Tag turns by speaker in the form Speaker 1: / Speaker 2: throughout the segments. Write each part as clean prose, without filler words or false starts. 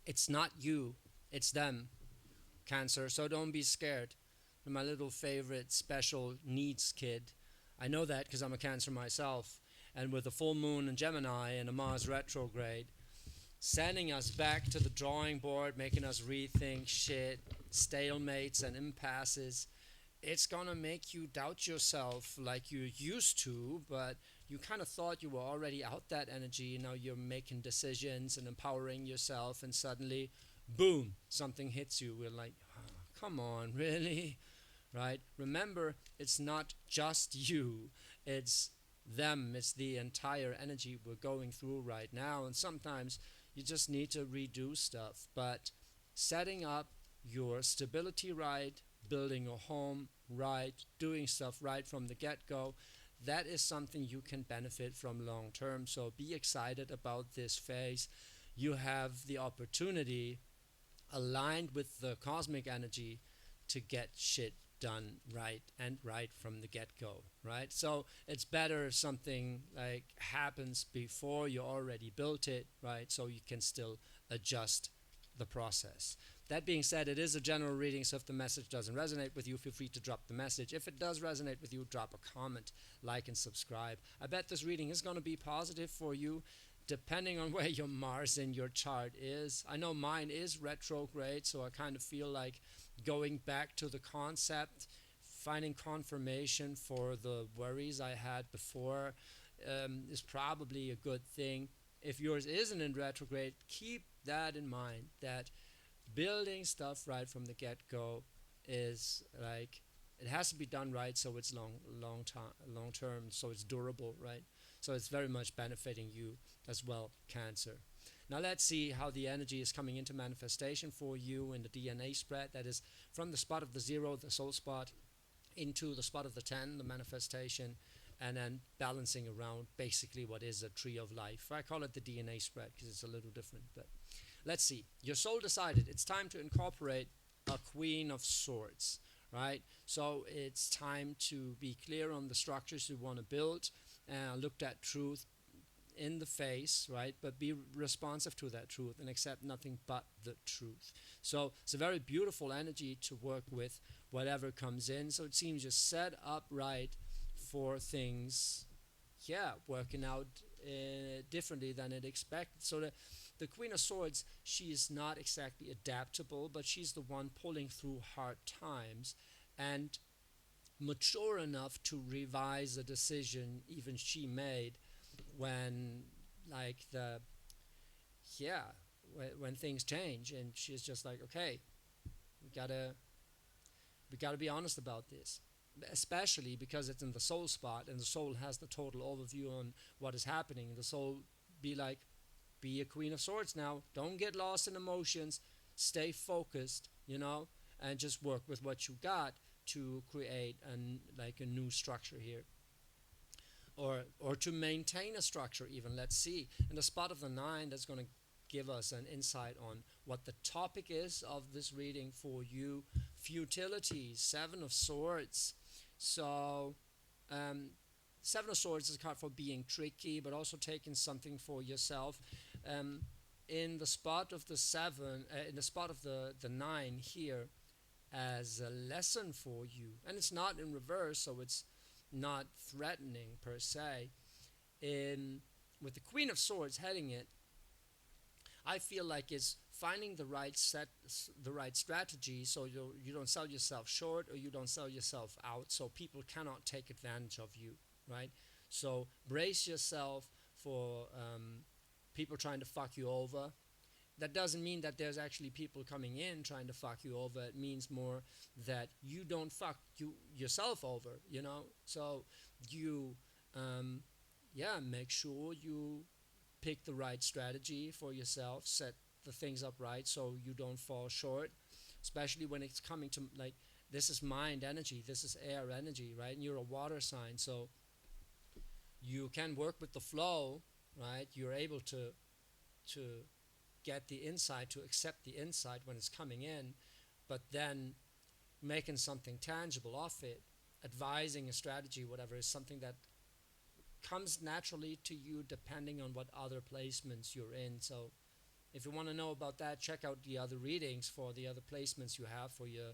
Speaker 1: It's not you, it's them, Cancer. So don't be scared. You're my little favorite special needs kid. I know that because I'm a Cancer myself. And with a full moon in Gemini and a Mars retrograde, sending us back to the drawing board, making us rethink shit, stalemates and impasses. It's gonna make you doubt yourself like you used to, but you kind of thought you were already out that energy. Now you're making decisions and empowering yourself, and suddenly, boom, something hits you. We're like, oh, come on, really? Right? Remember, it's not just you, it's them, it's the entire energy we're going through right now. And sometimes you just need to redo stuff. But setting up your stability right, building a home right, doing stuff right from the get go, that is something you can benefit from long term. So be excited about this phase. You have the opportunity, aligned with the cosmic energy, to get shit done right and right from the get go, right? So it's better if something like happens before you already built it, right? So you can still adjust the process. That being said, it is a general reading, so if the message doesn't resonate with you, feel free to drop the message. If it does resonate with you, drop a comment, like, and subscribe. I bet this reading is going to be positive for you, depending on where your Mars in your chart is. I know mine is retrograde, so I kind of feel like going back to the concept, finding confirmation for the worries I had before, is probably a good thing. If yours isn't in retrograde, keep that in mind, that building stuff right from the get-go is like, it has to be done right, so it's long term, so it's durable, right? So it's very much benefiting you as well, Cancer. Now let's see how the energy is coming into manifestation for you in the DNA spread. That is from the spot of the 0, the soul spot, into the spot of the 10, the manifestation, and then balancing around basically what is a tree of life. I call it the DNA spread because it's a little different. But let's see. Your soul decided it's time to incorporate a Queen of Swords, right? So it's time to be clear on the structures you want to build, look at truth in the face, right? But be responsive to that truth and accept nothing but the truth. So it's a very beautiful energy to work with, whatever comes in. So it seems you're set up right for things, yeah, working out differently than it expected. So the Queen of Swords, she is not exactly adaptable, but she's the one pulling through hard times and mature enough to revise a decision even she made when, like, the, yeah, when things change, and she's just like, okay, we gotta we gotta be honest about this, especially because it's in the soul spot and the soul has the total overview on what is happening. The soul be like, be a Queen of Swords now, don't get lost in emotions, stay focused, and just work with what you got to create like a new structure here, or to maintain a structure even. Let's see. In the spot of the 9, that's going to give us an insight on what the topic is of this reading for you. Futility, 7 of Swords. So, Seven of Swords is a card for being tricky, but also taking something for yourself. Um, in the spot of the 7, in the spot of the 9 here, as a lesson for you, and it's not in reverse, so it's not threatening per se. In With the Queen of Swords heading it, I feel like it's finding the right strategy, so you don't sell yourself short or you don't sell yourself out, so people cannot take advantage of you, right? So brace yourself for people trying to fuck you over. That doesn't mean that there's actually people coming in trying to fuck you over. It means more that you don't fuck yourself over, So you, make sure you pick the right strategy for yourself, set the things up right so you don't fall short, especially when it's coming to, like, this is mind energy, this is air energy, right? And you're a water sign, so you can work with the flow, right? You're able to get the insight, to accept the insight when it's coming in, but then making something tangible off it, advising a strategy, whatever, is something that comes naturally to you depending on what other placements you're in. So If you want to know about that, check out the other readings for the other placements you have for your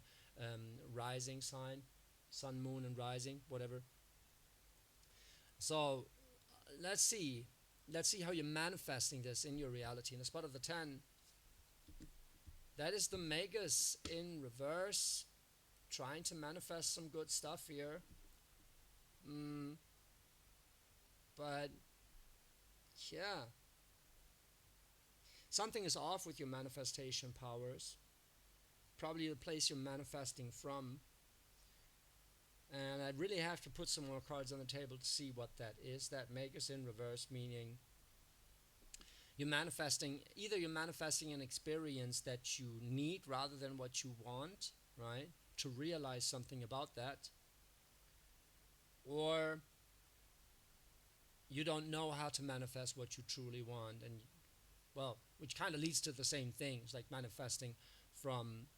Speaker 1: rising sign, sun, moon, and rising, whatever. So let's see. Let's see how you're manifesting this in your reality. In the spot of the 10, that is the Magus in reverse, trying to manifest some good stuff here. But yeah, something is off with your manifestation powers. Probably the place you're manifesting from. And I'd really have to put some more cards on the table to see what that is. That Magus in reverse, meaning you're manifesting, either you're manifesting an experience that you need rather than what you want, right? To realize something about that. Or you don't know how to manifest what you truly want, and well, which kind of leads to the same things, like manifesting from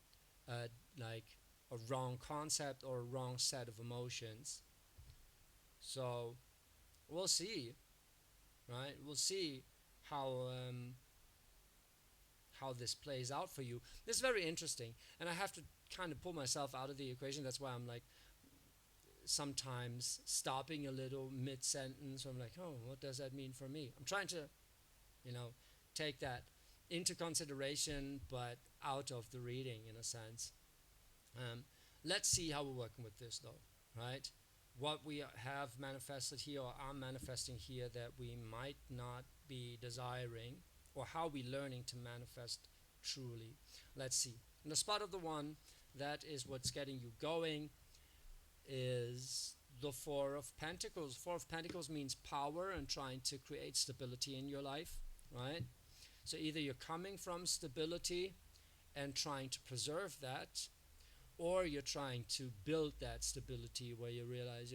Speaker 1: like a wrong concept or a wrong set of emotions. So we'll see, right? We'll see how this plays out for you. This is very interesting, and I have to kind of pull myself out of the equation. That's why I'm like sometimes stopping a little mid-sentence. I'm like, oh, what does that mean for me? I'm trying to, take that into consideration, but out of the reading in a sense. Let's see how we're working with this though, right? What we have manifested here or are manifesting here that we might not be desiring, or how we learning to manifest truly. Let's see. In the spot of the 1, that is what's getting you going, is the 4 of Pentacles. 4 of Pentacles means power and trying to create stability in your life, right? So either you're coming from stability and trying to preserve that, or you're trying to build that stability where you realize,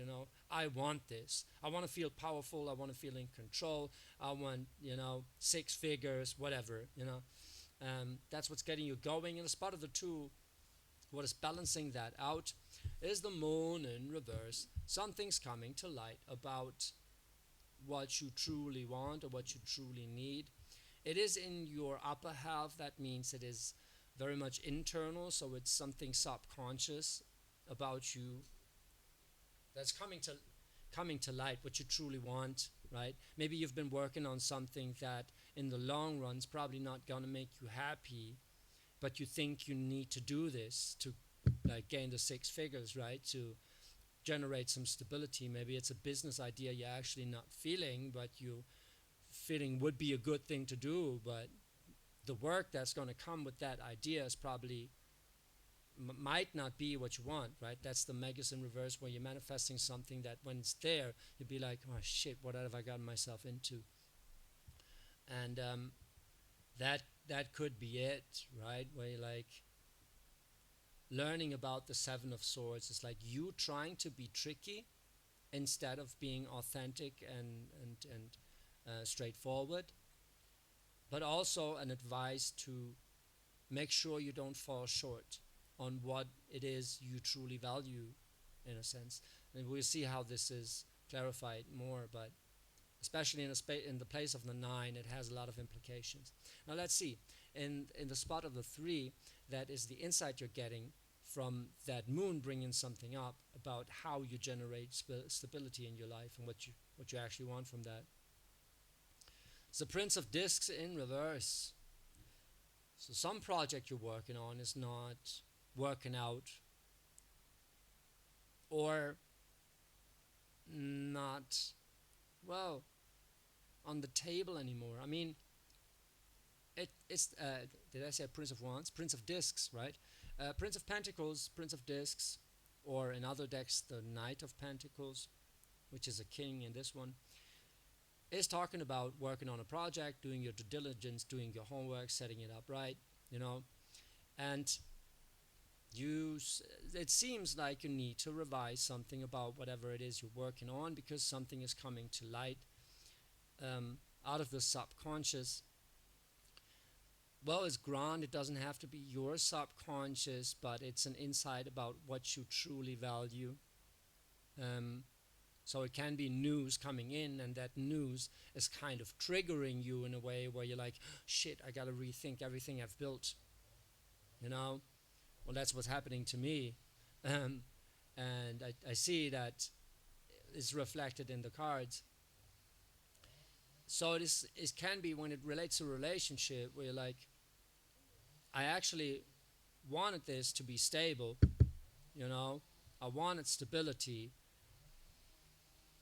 Speaker 1: I want this. I want to feel powerful. I want to feel in control. I want, 6 figures, whatever, that's what's getting you going. In the spot of the 2, what is balancing that out is the moon in reverse. Something's coming to light about what you truly want or what you truly need. It is in your upper half. That means it is very much internal, so it's something subconscious about you that's coming to light, what you truly want, right? Maybe you've been working on something that in the long run is probably not going to make you happy, but you think you need to do this to like gain the 6 figures, right? To generate some stability. Maybe it's a business idea you're actually not feeling, but you feeling would be a good thing to do, but the work that's going to come with that idea is probably might not be what you want, right? That's the Magus in reverse, where you're manifesting something that when it's there, you'd be like, oh shit, what have I gotten myself into? And that could be it, right? Where you're like learning about the 7 of Swords. It's like you trying to be tricky instead of being authentic and straightforward, but also an advice to make sure you don't fall short on what it is you truly value, in a sense. And we'll see how this is clarified more, but especially in the place of the 9, it has a lot of implications. Now let's see. In the spot of the 3, that is the insight you're getting from that moon bringing something up about how you generate stability in your life and what you actually want from that. It's the Prince of Discs in reverse. So some project you're working on is not working out, or not, well, on the table anymore. I mean, it's did I say Prince of Wands? Prince of Discs, right? Prince of Pentacles, Prince of Discs, or in other decks, the Knight of Pentacles, which is a king in this one, is talking about working on a project, doing your due diligence, doing your homework, setting it up right, and it seems like you need to revise something about whatever it is you're working on, because something is coming to light out of the subconscious. Well, it's grand. It doesn't have to be your subconscious, but it's an insight about what you truly value. So it can be news coming in, and that news is kind of triggering you in a way where you're like, shit, I gotta rethink everything I've built, you know? Well, that's what's happening to me. Um, and I see that is reflected in the cards. So it can be when it relates to a relationship where you're like, I actually wanted this to be stable, you know? I wanted stability,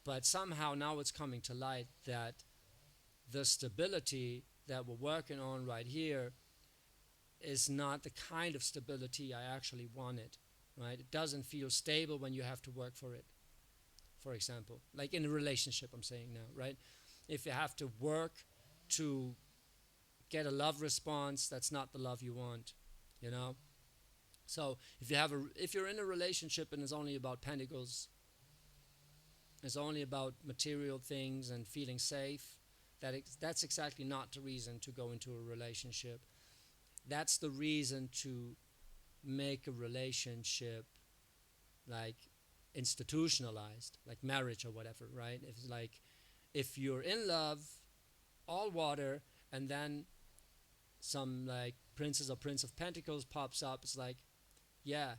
Speaker 1: but somehow now it's coming to light that the stability that we're working on right here is not the kind of stability I actually wanted, right? It doesn't feel stable when you have to work for it, for example. Like in a relationship, I'm saying now, right? If you have to work to get a love response, that's not the love you want, you know? So if you're in a relationship and it's only about pentacles, it's only about material things and feeling safe, that's exactly not the reason to go into a relationship. That's the reason to make a relationship like institutionalized, like marriage or whatever, right? If you're in love, all water, and then some like princess or prince of pentacles pops up, it's like, yeah,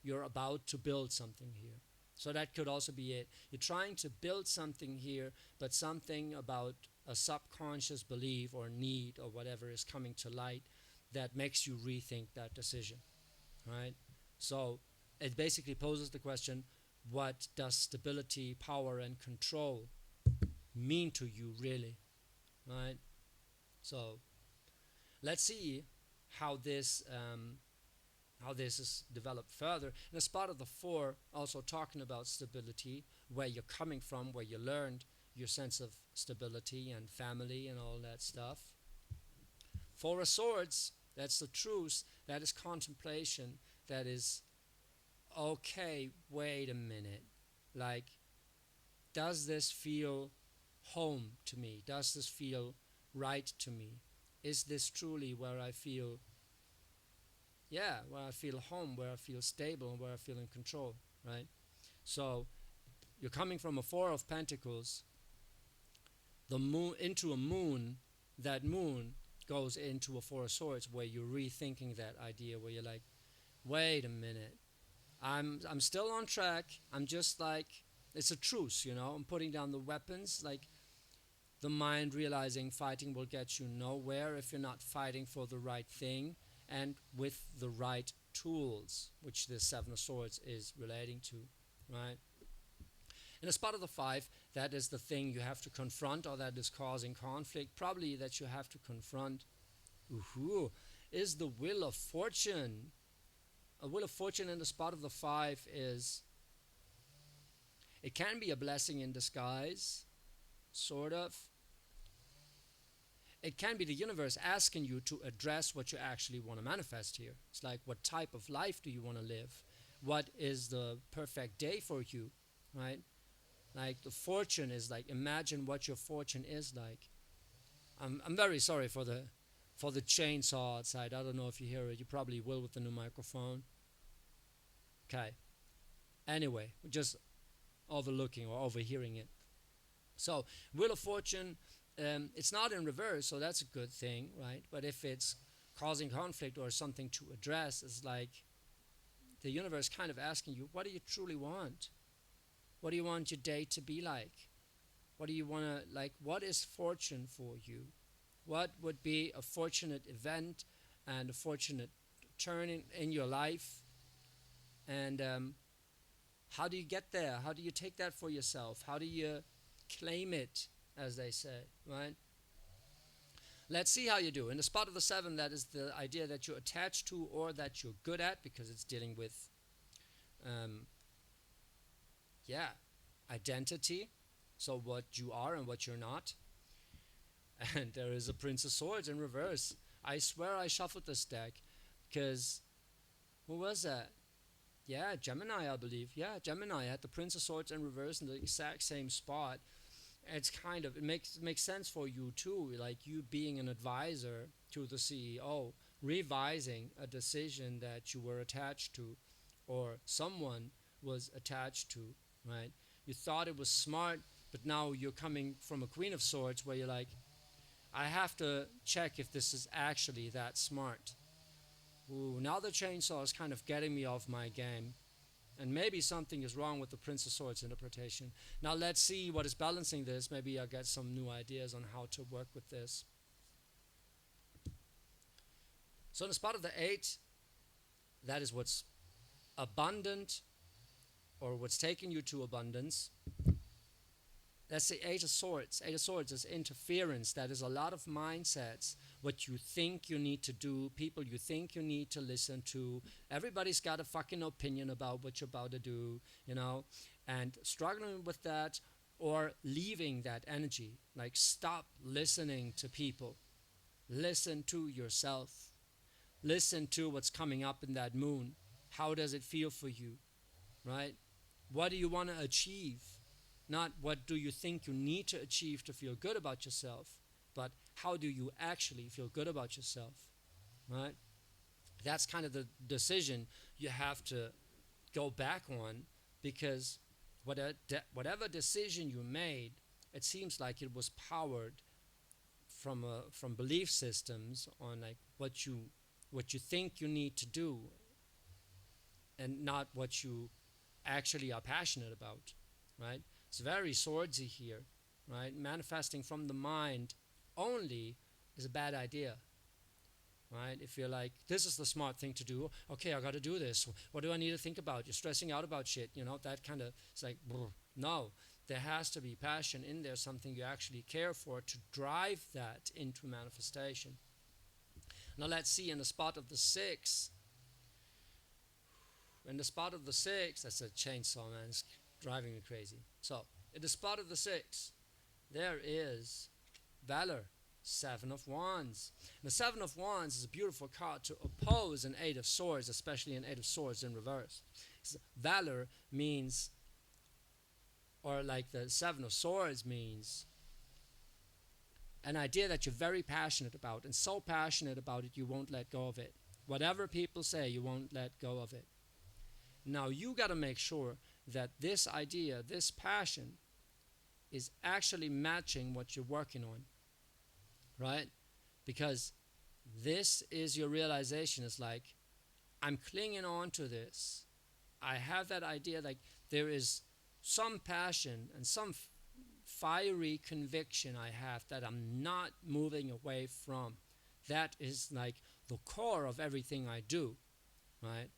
Speaker 1: you're about to build something here. So that could also be it. You're trying to build something here, but something about a subconscious belief or need or whatever is coming to light that makes you rethink that decision, right? So it basically poses the question, what does stability, power, and control mean to you really, right? So let's see how this is developed further. And as part of the four, also talking about stability, where you're coming from, where you learned your sense of stability and family and all that stuff. Four of Swords, that's the truth, that is contemplation, that is, okay, wait a minute. Like, does this feel home to me? Does this feel right to me? Is this truly where I feel, where I feel home, where I feel stable, and where I feel in control, right? So you're coming from a Four of Pentacles, the moon into a moon. That moon goes into a Four of Swords, where you're rethinking that idea, where you're like, wait a minute, I'm still on track. I'm just like, it's a truce, you know. I'm putting down the weapons, like the mind realizing fighting will get you nowhere if you're not fighting for the right thing and with the right tools, which the Seven of Swords is relating to, right? And as part of the five, that is the thing you have to confront, or that is causing conflict, probably that you have to confront, is the Wheel of Fortune. A Wheel of Fortune in the spot of the five is, it can be a blessing in disguise, sort of. It can be the universe asking you to address what you actually want to manifest here. It's like, what type of life do you want to live? What is the perfect day for you, right? Like the fortune is like, imagine what your fortune is like. I'm very sorry for the chainsaw outside. I don't know if you hear it. You probably will with the new microphone. Okay. Anyway, we're just overlooking or overhearing it. So, Wheel of Fortune, it's not in reverse, so that's a good thing, right? But if it's causing conflict or something to address, it's like the universe kind of asking you, what do you truly want? What do you want your day to be like? What do you want to, like, what is fortune for you? What would be a fortunate event and a fortunate turn in your life? And how do you get there? How do you take that for yourself? How do you claim it, as they say, right? Let's see how you do. In the spot of the seven, that is the idea that you're attached to or that you're good at, because it's dealing with, identity. So what you are and what you're not. And there is a Prince of Swords in reverse. I swear I shuffled this deck because, who was that? Yeah, Gemini, I believe. Yeah, Gemini had the Prince of Swords in reverse in the exact same spot. It's kind of, it makes sense for you too, like you being an advisor to the CEO, revising a decision that you were attached to or someone was attached to, right? You thought it was smart, but now you're coming from a Queen of Swords where you're like, I have to check if this is actually that smart. Ooh, now the chainsaw is kind of getting me off my game. And maybe something is wrong with the Prince of Swords interpretation. Now let's see what is balancing this. Maybe I'll get some new ideas on how to work with this. So in the spot of the 8, that is what's abundant or what's taking you to abundance. That's the 8 of Swords. 8 of Swords is interference. That is a lot of mindsets. What you think you need to do, people you think you need to listen to. Everybody's got a fucking opinion about what you're about to do, you know, and struggling with that or leaving that energy. Like, stop listening to people. Listen to yourself. Listen to what's coming up in that moon. How does it feel for you, right? What do you want to achieve? Not what do you think you need to achieve to feel good about yourself, but how do you actually feel good about yourself, right? That's kind of the decision you have to go back on, because whatever decision you made, it seems like it was powered from belief systems on like what you think you need to do, and not what you actually are passionate about, right? It's very swordsy here, right? Manifesting from the mind only is a bad idea, right? If you're like, this is the smart thing to do, okay, I got to do this. What do I need to think about? You're stressing out about shit, you know, that kind of, it's like, no. There has to be passion in there, something you actually care for to drive that into manifestation. Now let's see in the spot of the 6. In the spot of the 6, that's a chainsaw, man. It's driving me crazy. So, in the spot of the 6, there is Valor, 7 of Wands. And the 7 of Wands is a beautiful card to oppose an 8 of Swords, especially an 8 of Swords in reverse. Valor means, or like the 7 of Swords means, an idea that you're very passionate about, and so passionate about it you won't let go of it. Whatever people say, you won't let go of it. Now you got to make sure that this idea, this passion, is actually matching what you're working on, right? Because this is your realization. It's like, I'm clinging on to this. I have that idea, like there is some passion and some fiery conviction I have that I'm not moving away from. That is like the core of everything I do, right?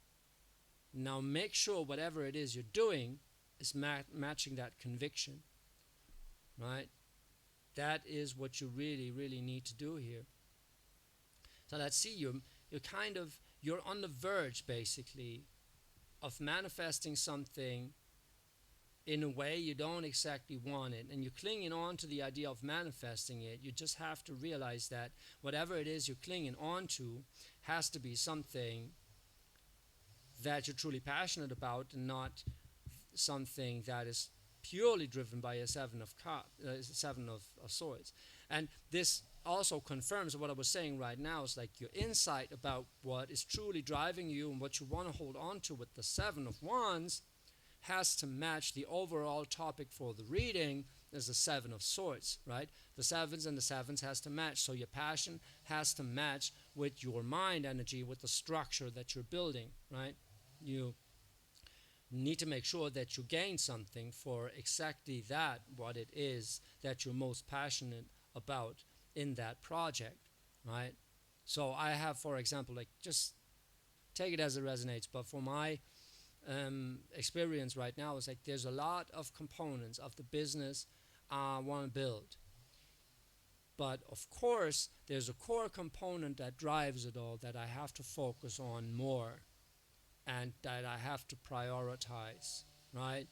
Speaker 1: Now make sure whatever it is you're doing is matching that conviction, right? That is what you really, really need to do here. So let's see, you're on the verge basically of manifesting something in a way you don't exactly want it, and you're clinging on to the idea of manifesting it. You just have to realize that whatever it is you're clinging on to has to be something that you're truly passionate about, and not something that is purely driven by a seven of swords. And this also confirms what I was saying right now. Is like your insight about what is truly driving you and what you want to hold on to with the 7 of Wands has to match the overall topic for the reading as the 7 of Swords, right? The 7s and the 7s has to match. So your passion has to match with your mind energy, with the structure that you're building, right? You need to make sure that you gain something for exactly that, what it is that you're most passionate about in that project, right? So I have, for example, like, just take it as it resonates, but for my experience right now is like there's a lot of components of the business I want to build, but of course there's a core component that drives it all that I have to focus on more and that I have to prioritize, right?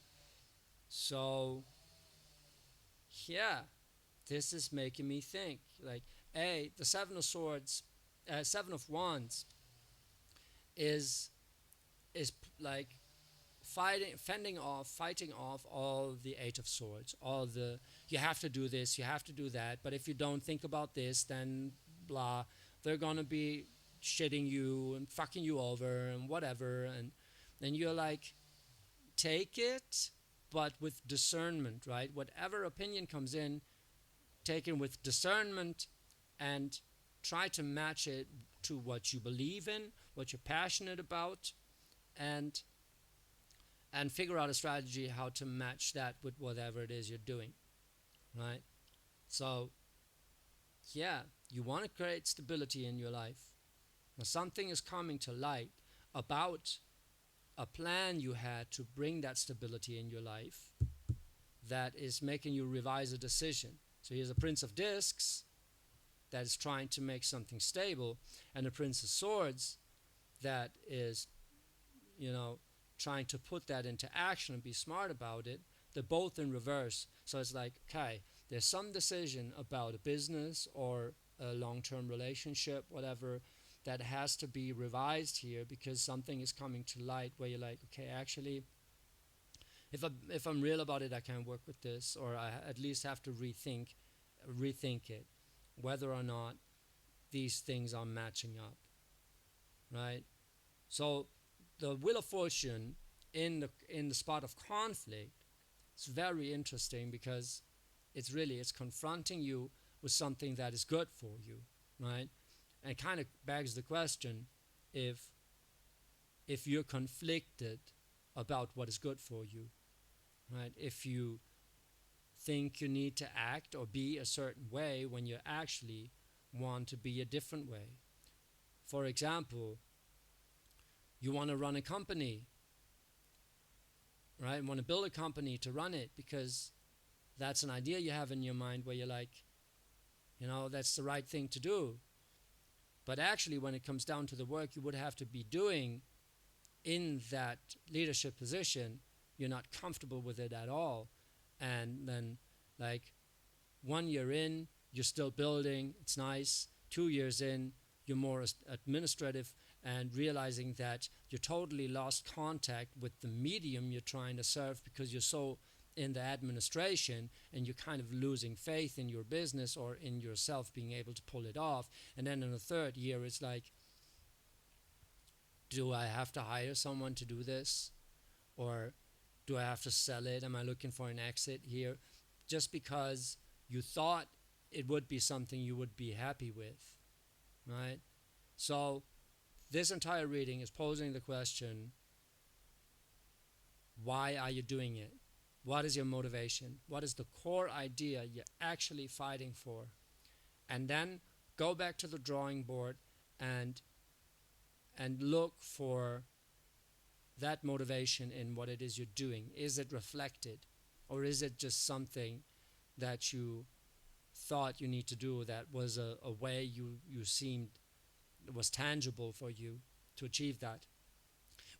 Speaker 1: So yeah, this is making me think like, the 7 of Swords, 7 of Wands is like fighting off all the 8 of Swords, all the, you have to do this, you have to do that, but if you don't think about this, then blah, they're gonna be shitting you and fucking you over and whatever, and then you're like, take it, but with discernment, right? Whatever opinion comes in, taken with discernment, and try to match it to what you believe in, what you're passionate about, and figure out a strategy how to match that with whatever it is you're doing, right? So, yeah, you want to create stability in your life. Now, something is coming to light about a plan you had to bring that stability in your life that is making you revise a decision. So here's a Prince of Discs that is trying to make something stable, and a Prince of Swords that is, trying to put that into action and be smart about it. They're both in reverse. So it's like, okay, there's some decision about a business or a long-term relationship, whatever, that has to be revised here because something is coming to light where you're like, okay, actually, if I'm real about it, I can work with this, or I at least have to rethink it, whether or not these things are matching up, right? So the Wheel of Fortune in the spot of conflict is very interesting because it's confronting you with something that is good for you, right? And it kind of begs the question if you're conflicted about what is good for you, right? If you think you need to act or be a certain way when you actually want to be a different way. For example, you want to run a company, right? You want to build a company to run it because that's an idea you have in your mind where you're like, that's the right thing to do. But actually, when it comes down to the work you would have to be doing in that leadership position, you're not comfortable with it at all. And then, like, 1 year in, you're still building, it's nice. 2 years in, you're more administrative and realizing that you totally lost contact with the medium you're trying to serve because you're so in the administration and you're kind of losing faith in your business or in yourself being able to pull it off. And then in the third year, it's like, do I have to hire someone to do this? Or do I have to sell it? Am I looking for an exit here? Just because you thought it would be something you would be happy with, right? So this entire reading is posing the question, why are you doing it? What is your motivation? What is the core idea you're actually fighting for? And then go back to the drawing board and look for that motivation in what it is you're doing. Is it reflected? Or is it just something that you thought you need to do that was a way you seemed was tangible for you to achieve that?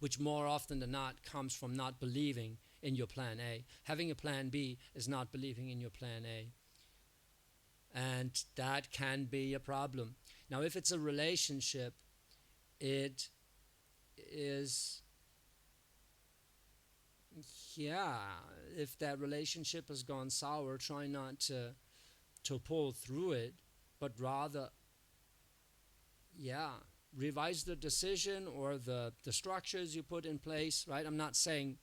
Speaker 1: Which more often than not comes from not believing in your plan A. Having a plan B is not believing in your plan A. And that can be a problem. Now, if it's a relationship, it is, if that relationship has gone sour, try not to pull through it, but rather, revise the decision or the structures you put in place, right? I'm not saying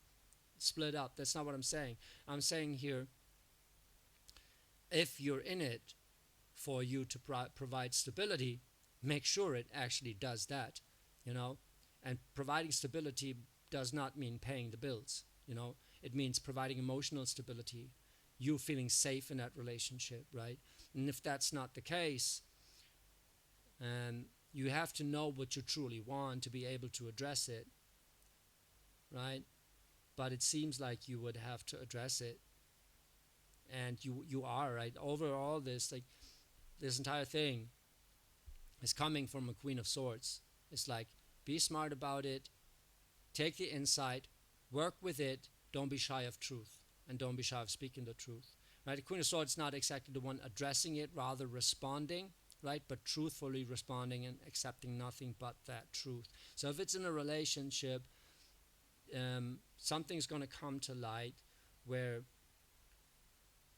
Speaker 1: split up. That's not what I'm saying. I'm saying here, if you're in it for you to provide stability, make sure it actually does that, And providing stability does not mean paying the bills, It means providing emotional stability, you feeling safe in that relationship, right? And if that's not the case, you have to know what you truly want to be able to address it, right? But it seems like you would have to address it, and you are, right? Overall, this entire thing is coming from a Queen of Swords. It's like, be smart about it, take the insight, work with it, don't be shy of truth, and don't be shy of speaking the truth, right? The Queen of Swords is not exactly the one addressing it, rather responding, right? But truthfully responding and accepting nothing but that truth. So if it's in a relationship, something's going to come to light where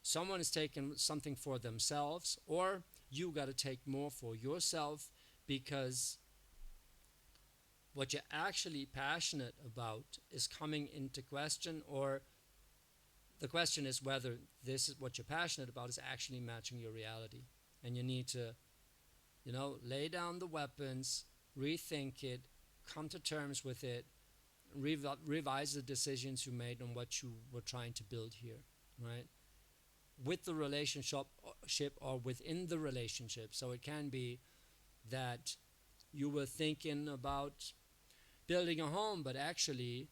Speaker 1: someone is taking something for themselves, or you got to take more for yourself because what you're actually passionate about is coming into question, or The question is whether this is what you're passionate about is actually matching your reality. And you need to, lay down the weapons, rethink it, come to terms with it, revise the decisions you made on what you were trying to build here, right? With the relationship or within the relationship. So it can be that you were thinking about building a home, but actually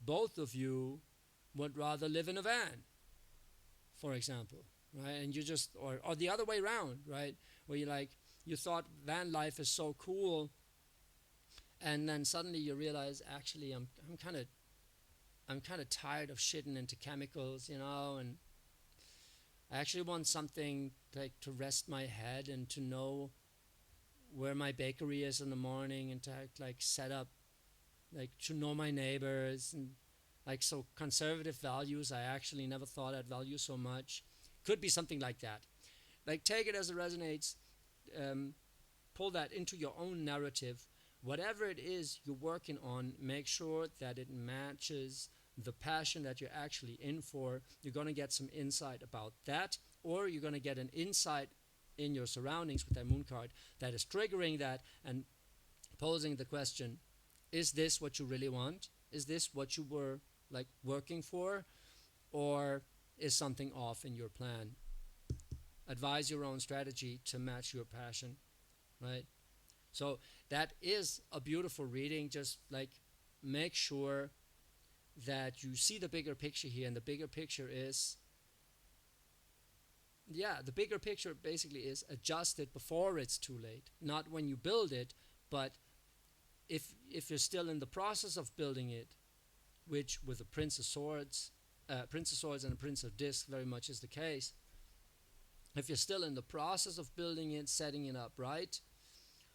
Speaker 1: both of you would rather live in a van, for example, right? And you just, or the other way around, right? Where you thought van life is so cool, and then suddenly you realize, actually, I'm kind of tired of shitting into chemicals, and I actually want something like to rest my head and to know where my bakery is in the morning, and to like set up, like to know my neighbors, and like, so conservative values I actually never thought I'd value so much. Could be something like that. Like, take it as it resonates. Pull that into your own narrative. Whatever it is you're working on, make sure that it matches the passion that you're actually in for. You're going to get some insight about that, or you're going to get an insight in your surroundings with that moon card that is triggering that and posing the question, is this what you really want? Is this what you were like working for? Or is something off in your plan? Advise your own strategy to match your passion, right? So that is a beautiful reading. Just like, make sure that you see the bigger picture here. And the bigger picture is, the bigger picture basically is adjust it before it's too late. Not when you build it, but if you're still in the process of building it, which with the Prince of Swords and the Prince of Discs very much is the case. If you're still in the process of building it, setting it up right,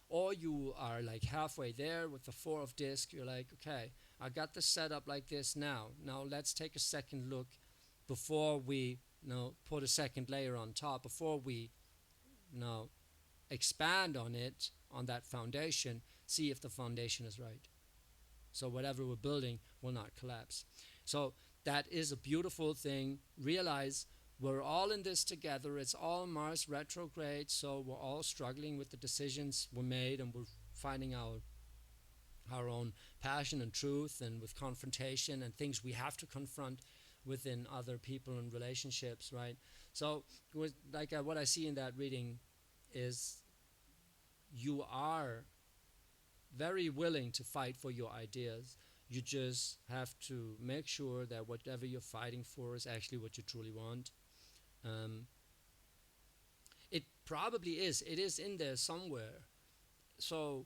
Speaker 1: or you are like halfway there with the Four of Discs, you're like, okay, I got this set up like this now. Now let's take a second look before we put a second layer on top, before we expand on it, on that foundation, see if the foundation is right. So whatever we're building will not collapse. So that is a beautiful thing. Realize we're all in this together. It's all Mars retrograde, so we're all struggling with the decisions we made, and we're finding our own passion and truth, and with confrontation and things we have to confront within other people and relationships, right? So what I see in that reading is you are very willing to fight for your ideas. You just have to make sure that whatever you're fighting for is actually what you truly want. It probably is. It is in there somewhere. So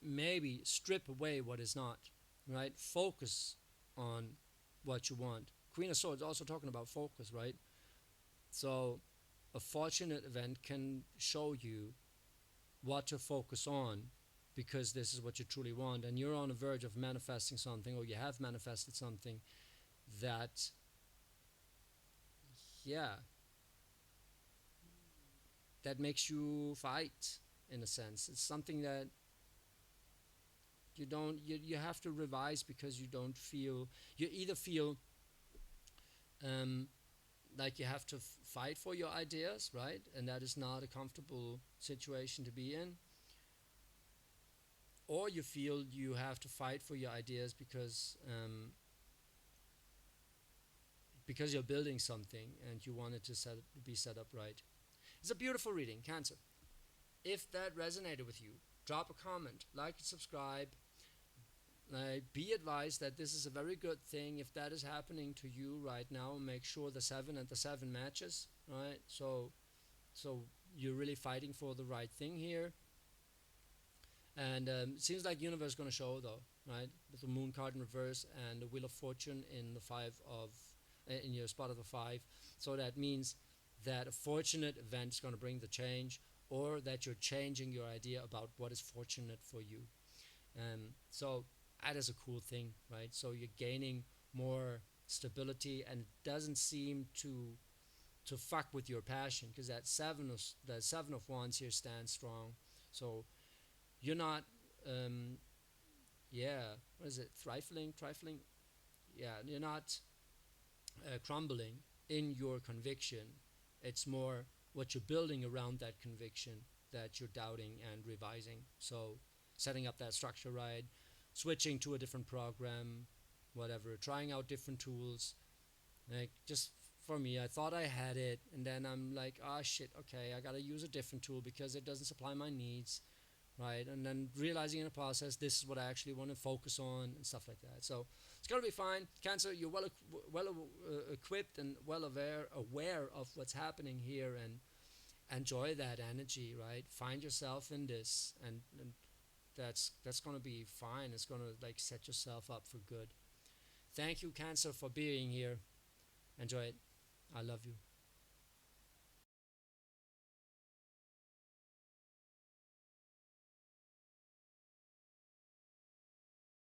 Speaker 1: maybe strip away what is not, right? Focus on what you want. Queen of Swords also talking about focus, right? So a fortunate event can show you what to focus on, because this is what you truly want, and you're on the verge of manifesting something, or you have manifested something that, that makes you fight, in a sense. It's something that you have to revise, because you don't feel, you either feel like you have to fight for your ideas, right? And that is not a comfortable situation to be in. Or you feel you have to fight for your ideas because you're building something and you want it to be set up right. It's a beautiful reading, Cancer. If that resonated with you, drop a comment, like and subscribe. Be advised that this is a very good thing. If that is happening to you right now, make sure the 7 and the 7 matches, right? So you're really fighting for the right thing here. And it seems like the universe is going to show, though, right? With the moon card in reverse and the Wheel of Fortune in the 5 of, in your spot of the 5. So that means that a fortunate event is going to bring the change, or that you're changing your idea about what is fortunate for you. So that is a cool thing, right? So you're gaining more stability, and it doesn't seem to fuck with your passion, because that seven of wands here stands strong. So you're not what is it, trifling? Yeah, you're not crumbling, in your conviction. It's more what you're building around that conviction that you're doubting and revising. So setting up that structure right, switching to a different program, whatever, trying out different tools. Like just for me, I thought I had it, and then I'm like, ah, shit, okay, I gotta use a different tool because it doesn't supply my needs, right? And then realizing in the process, this is what I actually want to focus on and stuff like that. So it's gonna be fine. Cancer, you're equipped and well aware of what's happening here, and enjoy that energy, right? Find yourself in this, and that's gonna be fine. It's gonna like set yourself up for good. Thank you, Cancer, for being here. Enjoy it. I love you.